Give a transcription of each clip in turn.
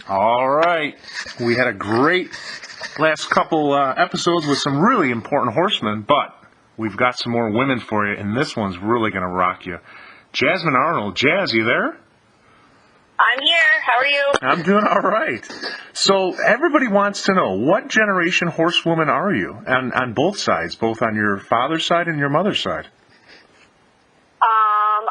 All right. We had a great last couple episodes with some really important horsemen, but we've got some more women for you, and this one's really going to rock you. Jazmin Arnold. Jazz, you there? I'm here. How are you? I'm doing all right. So everybody wants to know, what generation horsewoman are you? On both sides, both on your father's side and your mother's side.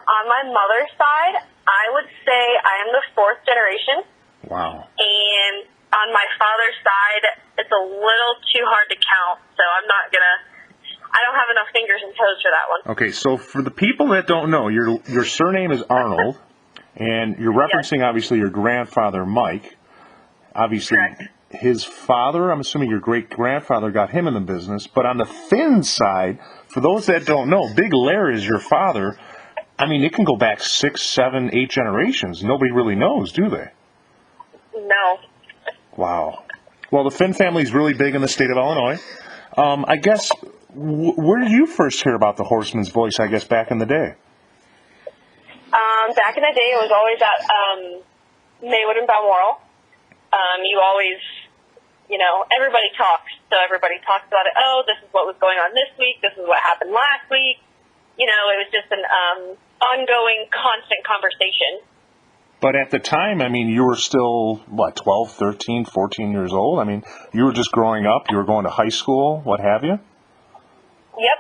On my mother's side, I would say I am the fourth generation. Wow. And on my father's side, it's a little too hard to count, so I don't have enough fingers and toes for that one. Okay, so for the people that don't know, your surname is Arnold, and you're referencing, Yes. obviously, your grandfather, Mike. Obviously, Correct. his father, I'm assuming your great-grandfather got him in the business. But on the Finn side, for those that don't know, Big Larry is your father. I mean, it can go back 6, 7, 8 generations. Nobody really knows, do they? No. Wow. Well, the Finn family is really big in the state of Illinois. I guess, where did you first hear about the Horseman's voice, I guess, back in the day? Back in the day, it was always at Maywood and Balmoral. You always, everybody talks, so everybody talks about it. Oh, this is what was going on this week. This is what happened last week. It was just an ongoing, constant conversation. But at the time, I mean, you were still, 12, 13, 14 years old? I mean, you were just growing up. You were going to high school, what have you? Yep.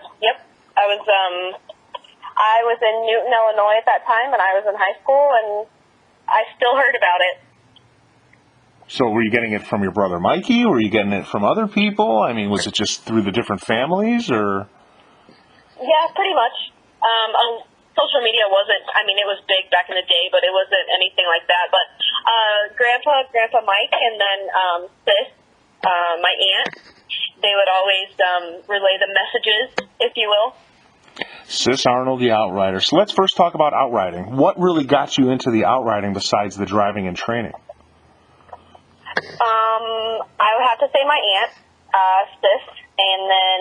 I was in Newton, Illinois at that time, and I was in high school, and I still heard about it. So were you getting it from your brother Mikey? Were you getting it from other people? I mean, was it just through the different families, or? Yeah, pretty much. Social media wasn't, it was big back in the day, but it wasn't anything like that. But Grandpa Mike, and then Sis, my aunt, they would always relay the messages, if you will. Sis Arnold, the outrider. So let's first talk about outriding. What really got you into the outriding besides the driving and training? I would have to say my aunt, Sis, and then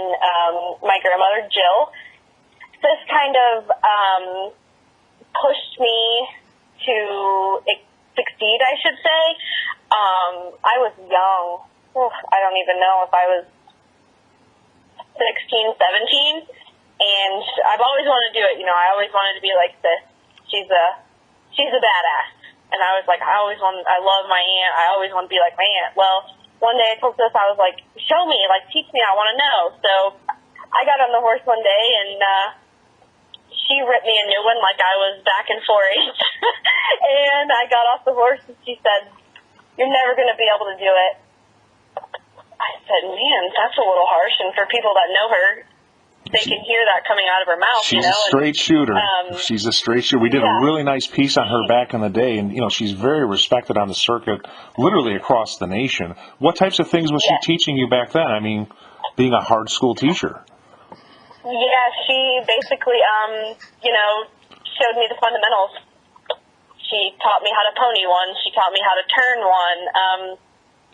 my grandmother, Jill. Sis kind of pushed me to succeed, I should say. I was young. I don't even know if I was 16, 17. And I've always wanted to do it. I always wanted to be like Sis. She's a badass. And I was like, I love my aunt. I always want to be like my aunt. Well, one day I told Sis, I was like, show me, teach me. I want to know. So I got on the horse one day, and she ripped me a new one like I was back in 4-H. And I got off the horse, and she said, you're never going to be able to do it. I said, man, that's a little harsh. And for people that know her, they can hear that coming out of her mouth. She's a straight shooter. She's a straight shooter. We did a really nice piece on her back in the day, and she's very respected on the circuit, literally across the nation. What types of things was she teaching you back then? I mean, being a hard school teacher. Yeah, she basically, showed me the fundamentals. She taught me how to pony one. She taught me how to turn one.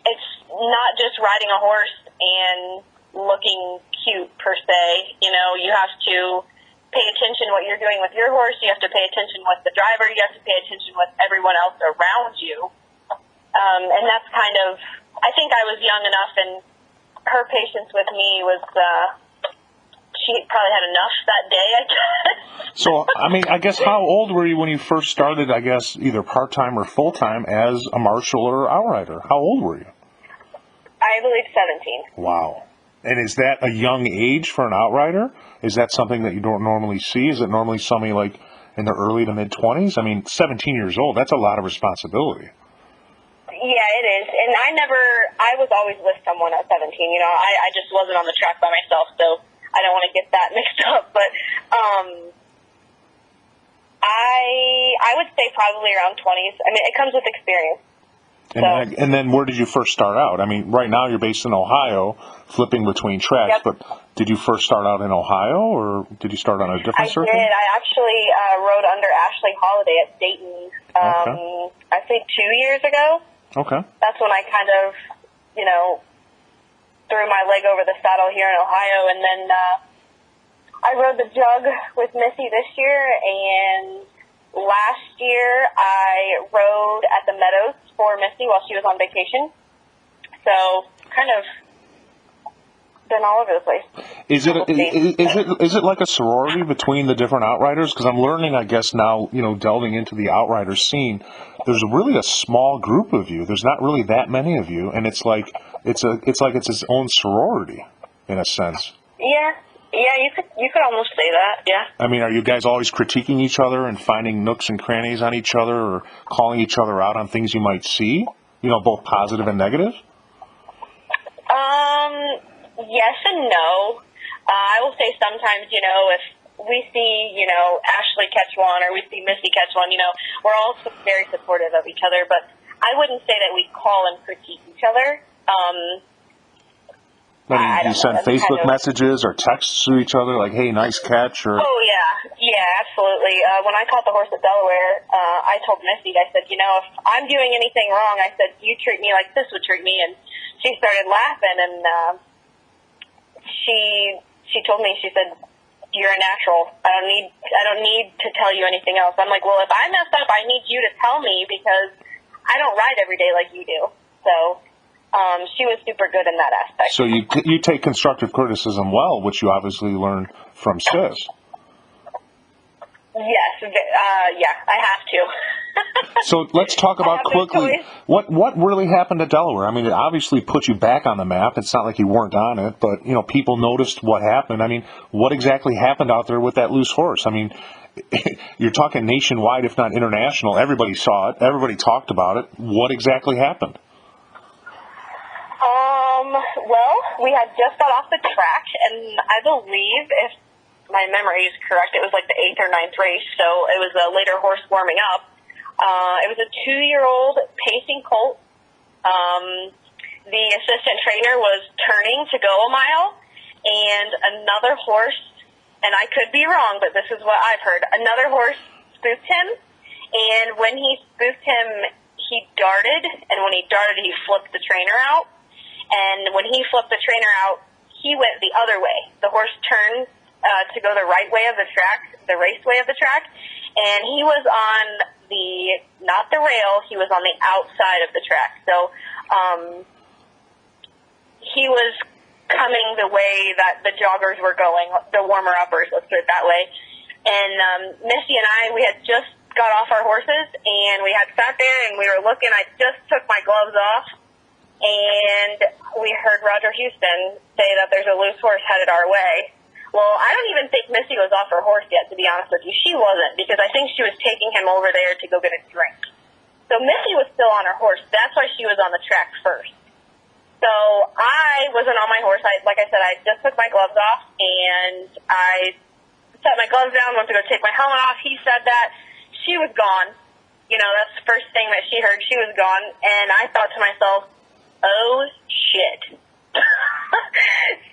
It's not just riding a horse and looking cute per se. You have to pay attention what you're doing with your horse. You have to pay attention with the driver. You have to pay attention with everyone else around you. And that's kind of, I think I was young enough, and her patience with me was, she probably had enough that day, I guess. So, I guess how old were you when you first started, I guess, either part-time or full-time as a marshal or outrider? How old were you? I believe 17. Wow. And is that a young age for an outrider? Is that something that you don't normally see? Is it normally somebody like in the early to mid-20s? 17 years old, that's a lot of responsibility. Yeah, it is. And I was always with someone at 17. I just wasn't on the track by myself, so I don't want to get that mixed up. But I would say probably around 20s. It comes with experience. And then where did you first start out? Right now you're based in Ohio, flipping between tracks, but did you first start out in Ohio, or did you start on a different circuit? I did. I actually rode under Ashley Holiday at Dayton, I think 2 years ago. Okay. That's when I kind of, threw my leg over the saddle here in Ohio, and then I rode the jug with Missy this year, and last year I rode at the Meadows for Misty while she was on vacation. So kind of been all over the place. Is it like a sorority between the different outriders? Because I'm learning, I guess now, delving into the outrider scene, there's really a small group of you. There's not really that many of you, and it's like it's its own sorority in a sense. Yeah, you could almost say that. Yeah. I mean, are you guys always critiquing each other and finding nooks and crannies on each other, or calling each other out on things you might see? Both positive and negative. Yes and no. I will say sometimes, if we see, Ashley catch one or we see Missy catch one, we're all very supportive of each other, but I wouldn't say that we call and critique each other. You send Facebook messages or texts to each other like, hey, nice catch, or... Oh, yeah, absolutely. When I caught the horse at Delaware, I told Missy, I said, if I'm doing anything wrong, I said, you treat me like this would treat me, and she started laughing, and she told me, she said, you're a natural. I don't need to tell you anything else. I'm like, well, if I mess up, I need you to tell me because I don't ride every day like you do. So she was super good in that aspect. So you take constructive criticism well, which you obviously learned from Sis. Yes, I have to. So let's talk about quickly what really happened at Delaware. I mean, it obviously put you back on the map. It's not like you weren't on it, but people noticed what happened. I mean, what exactly happened out there with that loose horse? I mean, you're talking nationwide, if not international. Everybody saw it. Everybody talked about it. What exactly happened? Well, we had just got off the track, and I believe, if my memory is correct, it was like the 8th or 9th race, so it was a later horse warming up. It was a 2-year-old pacing colt. The assistant trainer was turning to go a mile, and another horse, and I could be wrong, but this is what I've heard, another horse spooked him, and when he spooked him, he darted, and when he darted, he flipped the trainer out, and when he flipped the trainer out, he went the other way. The horse turned to go the right way of the track, the raceway of the track, and he was on not the rail, he was on the outside of the track. So he was coming the way that the joggers were going, the warmer-uppers, let's put it that way. And Missy and I, we had just got off our horses, and we had sat there, and we were looking. I just took my gloves off, and we heard Roger Houston say that there's a loose horse headed our way. Well, I don't even think Missy was off her horse yet, to be honest with you. She wasn't, because I think she was taking him over there to go get a drink. So Missy was still on her horse. That's why she was on the track first. So I wasn't on my horse. Like I said, I just took my gloves off, and I set my gloves down, went to go take my helmet off. He said that. She was gone. That's the first thing that she heard. She was gone, and I thought to myself, oh, shit.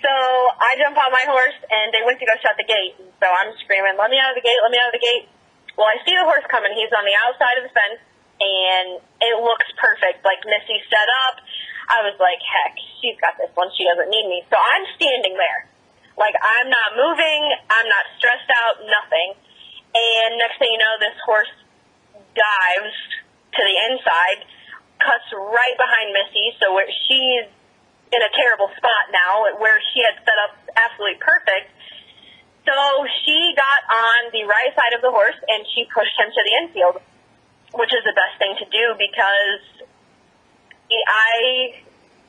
So I jump on my horse, and they went to go shut the gate. So I'm screaming, let me out of the gate, let me out of the gate. Well, I see the horse coming. He's on the outside of the fence, and it looks perfect. Like Missy set up. I was like, heck, she's got this one. She doesn't need me. So I'm standing there. Like, I'm not moving. I'm not stressed out, nothing. And next thing you know, this horse dives to the inside, cuts right behind Missy, so she's in a terrible spot now, where she had set up absolutely perfect. So she got on the right side of the horse, and she pushed him to the infield, which is the best thing to do, because I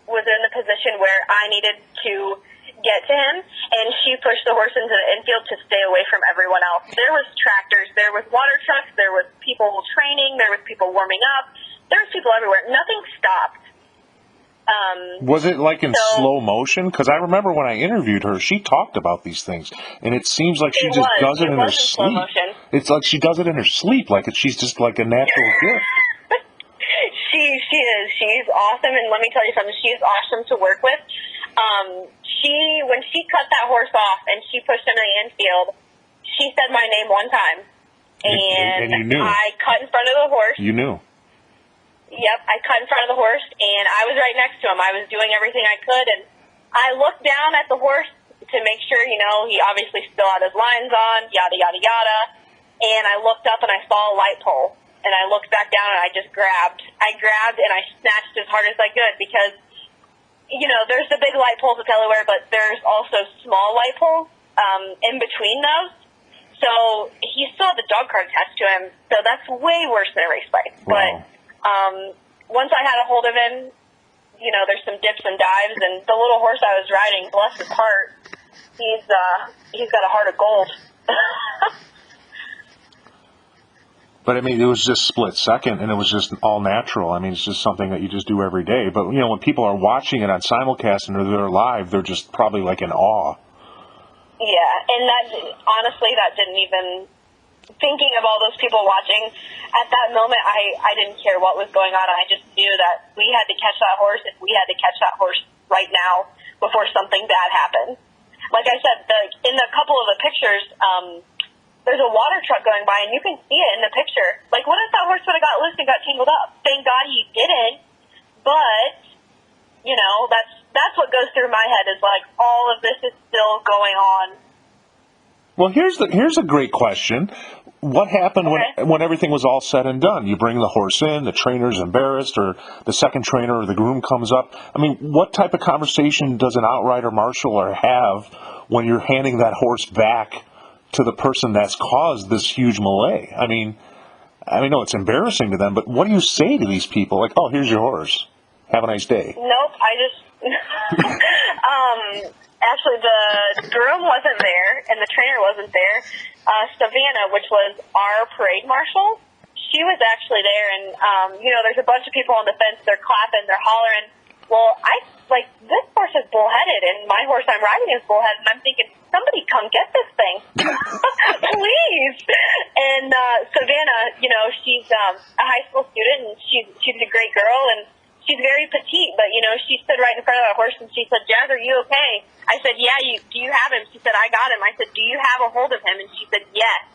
was in the position where I needed to get to him, and she pushed the horse into the infield to stay away from everyone else. There was tractors, there was water trucks, there was people training, there was people warming up, there was people everywhere. Nothing stopped. Was it like in slow motion? Because I remember when I interviewed her, she talked about these things, and it seems like she just does it in her sleep. It's like she does it in her sleep, like she's just like a natural gift. She is. She's awesome, and let me tell you something. She's awesome to work with. When she cut that horse off and she pushed him in the infield, she said my name one time, and you knew. I cut in front of the horse. You knew. Yep, I cut in front of the horse, and I was right next to him. I was doing everything I could, and I looked down at the horse to make sure, he obviously still had his lines on, yada, yada, yada, and I looked up and I saw a light pole, and I looked back down, and I grabbed and I snatched as hard as I could, because, you know, there's the big light poles of Delaware, but there's also small light poles in between those. So he still had the dog cart attached to him, so that's way worse than a race bike. Wow. But once I had a hold of him, you know, there's some dips and dives, and the little horse I was riding, bless his heart, he's got a heart of gold. But I mean, it was just split second, and it was just all natural. I mean, it's just something that you just do every day. But, you know, when people are watching it on simulcast and they're live, they're just probably like in awe. Yeah, and that, honestly, that didn't even, thinking of all those people watching, at that moment, I didn't care what was going on. I just knew that we had to catch that horse, and we had to catch that horse right now before something bad happened. Like I said, in a couple of the pictures, there's a water truck going by, and you can see it in the picture. Like, what if that horse would have got loose and got tangled up? Thank God he didn't. But, you know, that's what goes through my head, is like, all of this is still going on. Well, here's a great question. What happened when everything was all said and done? You bring the horse in, the trainer's embarrassed, or the second trainer or the groom comes up. I mean, what type of conversation does an outrider marshaler have when you're handing that horse back to the person that's caused this huge melee? I mean, no, it's embarrassing to them, but what do you say to these people? Like, oh, here's your horse. Have a nice day. Nope, I just... actually, the groom wasn't there, and the trainer wasn't there. Savannah, which was our parade marshal, she was actually there, and, you know, there's a bunch of people on the fence. They're clapping, they're hollering. Well, this horse is bullheaded, and my horse I'm riding is bullheaded, and I'm thinking, somebody come get this thing. Please. And Savannah, you know, she's a high school student, and she's a great girl, and she's very petite, but, you know, she stood right in front of the horse, and she said, Jazz, are you okay? I said, yeah, do you have him? She said, I got him. I said, do you have a hold of him? And she said, yes.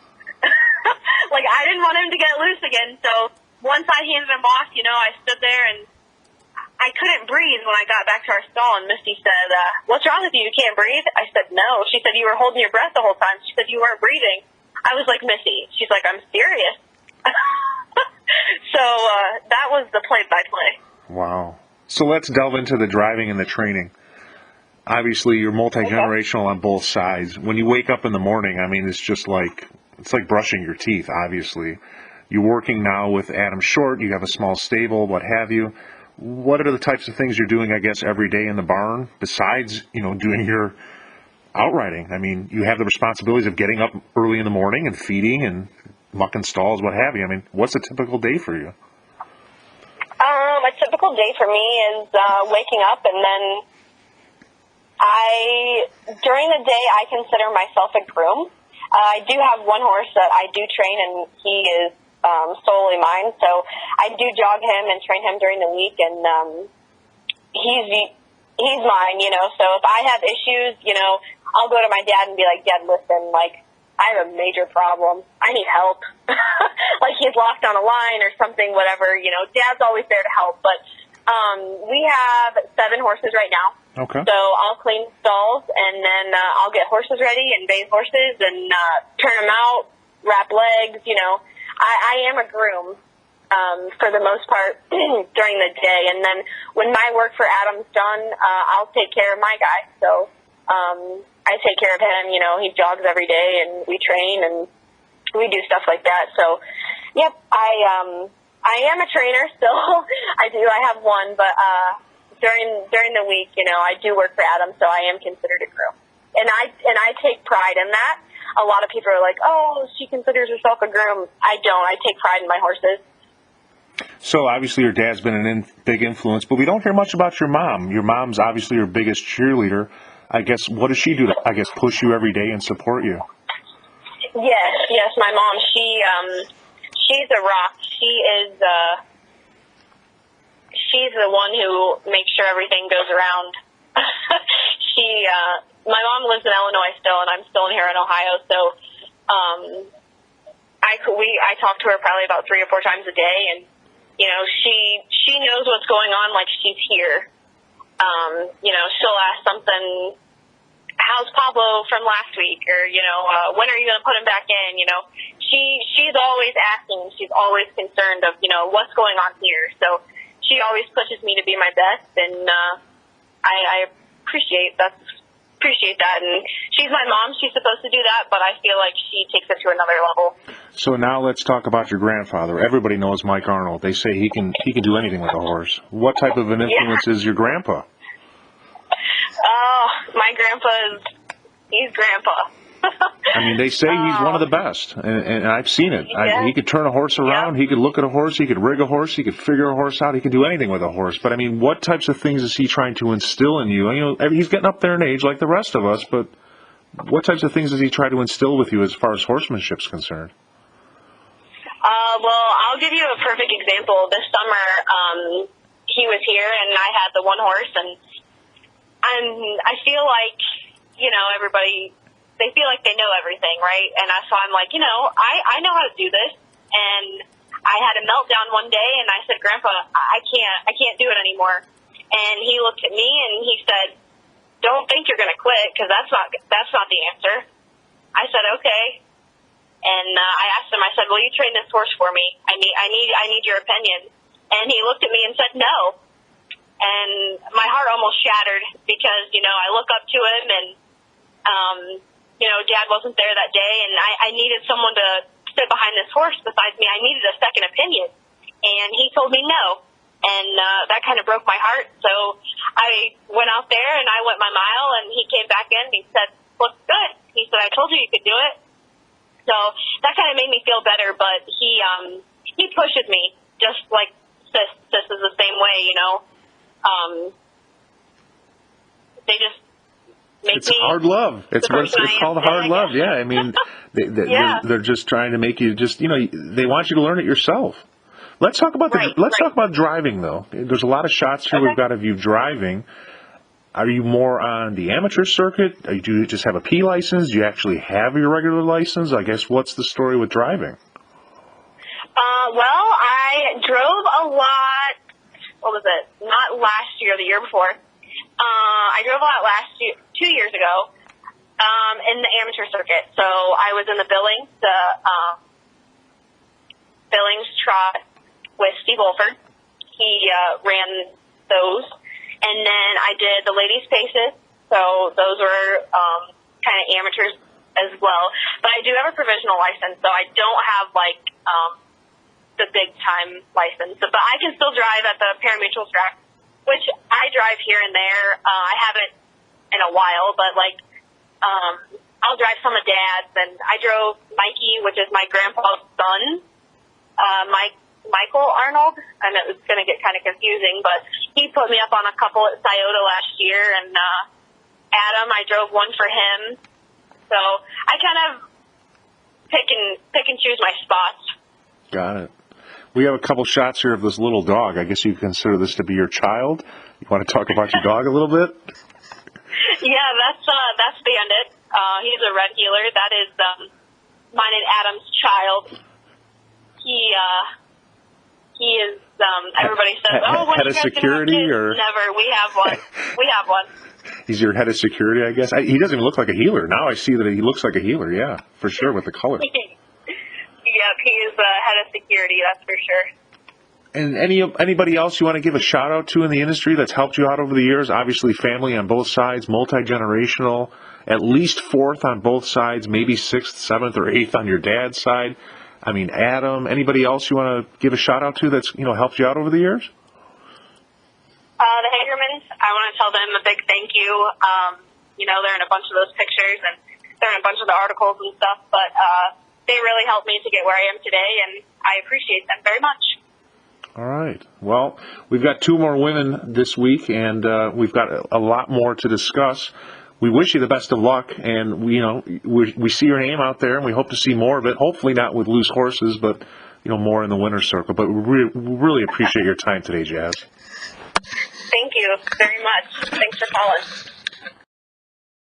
Like, I didn't want him to get loose again, so once I handed him off, you know, I stood there, and I couldn't breathe when I got back to our stall, and Misty said, what's wrong with you? You can't breathe? I said, no. She said, you were holding your breath the whole time. She said, you weren't breathing. I was like, Missy. She's like, I'm serious. So that was the play-by-play. Wow. So let's delve into the driving and the training. Obviously, you're multi-generational on both sides. When you wake up in the morning, I mean, it's like brushing your teeth, obviously. You're working now with Adam Short. You have a small stable, what have you. What are the types of things you're doing, I guess, every day in the barn besides, you know, doing your outriding? I mean, you have the responsibilities of getting up early in the morning and feeding and mucking stalls, what have you. I mean, what's a typical day for you? A typical day for me is waking up, and then during the day, I consider myself a groom. I do have one horse that I do train, and he is solely mine. So I do jog him and train him during the week, and he's mine, you know. So if I have issues, you know, I'll go to my dad and be like, Dad, listen, like, I have a major problem. I need help. Like, he's locked on a line or something, whatever, you know. Dad's always there to help. But we have 7 horses right now. Okay. So I'll clean stalls, and then I'll get horses ready and bathe horses and turn them out, wrap legs, you know. I am a groom for the most part during the day. And then when my work for Adam's done, I'll take care of my guy. So I take care of him, you know. He jogs every day, and we train, and we do stuff like that. So, yep, I am a trainer still. I have one, but during the week, you know, I do work for Adam, so I am considered a groom. And I take pride in that. A lot of people are like, oh, she considers herself a groom. I don't. I take pride in my horses. So obviously your dad's been a big influence, but we don't hear much about your mom. Your mom's obviously your biggest cheerleader. I guess, what does she do to, I guess, push you every day and support you? Yes, my mom, she's a rock. She's the one who makes sure everything goes around. My mom lives in Illinois still, and I'm still here in Ohio, so I talk to her probably about 3 or 4 times a day, and, you know, she knows what's going on, like she's here. You know, she'll ask something, how's Pablo from last week? Or, you know, when are you going to put him back in? You know, she's always asking. She's always concerned of, what's going on here. So she always pushes me to be my best, and I appreciate that. And she's my mom. She's supposed to do that, but I feel like she takes it to another level. So now let's talk about your grandfather. Everybody knows Mike Arnold. They say he can do anything with a horse. What type of an influence is your grandpa? Oh, my he's grandpa. I mean, they say he's one of the best, and I've seen it. Yeah. He could turn a horse around. Yeah. He could look at a horse. He could rig a horse. He could figure a horse out. He could do anything with a horse. But, I mean, what types of things is he trying to instill in you? He's getting up there in age like the rest of us, but what types of things does he try to instill with you as far as horsemanship is concerned? Well, I'll give you a perfect example. This summer, he was here, and I had the one horse, and I feel like, everybody, they feel like they know everything, right? And so I'm like, I know how to do this. And I had a meltdown one day, and I said, Grandpa, I can't do it anymore. And he looked at me and he said, don't think you're going to quit, because that's not the answer. I said, okay. And I asked him, I said, will you train this horse for me? I need your opinion. And he looked at me and said, no. And my heart almost shattered because, I look up to him, and Dad wasn't there that day, and I needed someone to sit behind this horse besides me. I needed a second opinion, and he told me no, and that kind of broke my heart. So I went out there, and I went my mile, and he came back in, and he said, looks good. He said, I told you you could do it. So that kind of made me feel better, but he pushes me just like Sis. Sis is the same way, they just make it's hard love. It's called hard love. Yeah, I mean, they're just trying to make you they want you to learn it yourself. Let's talk about talk about driving though. There's a lot of shots here we've got of you driving. Are you more on the amateur circuit? Do you just have a P license? Do you actually have your regular license? I guess what's the story with driving? Well, I drove a lot. What was it? Not last year, the year before. I drove a lot last year, 2 years ago, in the amateur circuit. So I was in the Billings trot with Steve Wolford. He ran those. And then I did the ladies' paces. So those were kind of amateurs as well. But I do have a provisional license, so I don't have, the big-time license. But I can still drive at the pari-mutuel track, which I drive here and there. I haven't in a while, but, I'll drive some of Dad's. And I drove Mikey, which is my grandpa's son, Michael Arnold. I know it's going to get kind of confusing, but he put me up on a couple at Scioto last year. And Adam, I drove one for him. So I kind of pick and choose my spots. Got it. We have a couple shots here of this little dog. I guess you consider this to be your child. You want to talk about your dog a little bit? Yeah, that's Bandit. He's a red heeler. That is mine and Adam's child. He is. Everybody says, "Oh, when head you of guys security have kids?" or never. We have one. We have one. He's your head of security, I guess. He doesn't even look like a heeler. Now I see that he looks like a heeler. Yeah, for sure with the color. Yep, he's head of security, that's for sure. And anybody else you want to give a shout out to in the industry that's helped you out over the years? Obviously, family on both sides, multi-generational, at least fourth on both sides, maybe sixth, seventh, or eighth on your dad's side. I mean, Adam. Anybody else you want to give a shout out to that's helped you out over the years? The Hagermans. I want to tell them a big thank you. They're in a bunch of those pictures and they're in a bunch of the articles and stuff, but they really helped me to get where I am today, and I appreciate them very much. All right. Well, we've got 2 more women this week, and we've got a lot more to discuss. We wish you the best of luck, and we see your name out there, and we hope to see more of it. Hopefully not with loose horses, but more in the winner's circle. But we really appreciate your time today, Jazz. Thank you very much. Thanks for calling.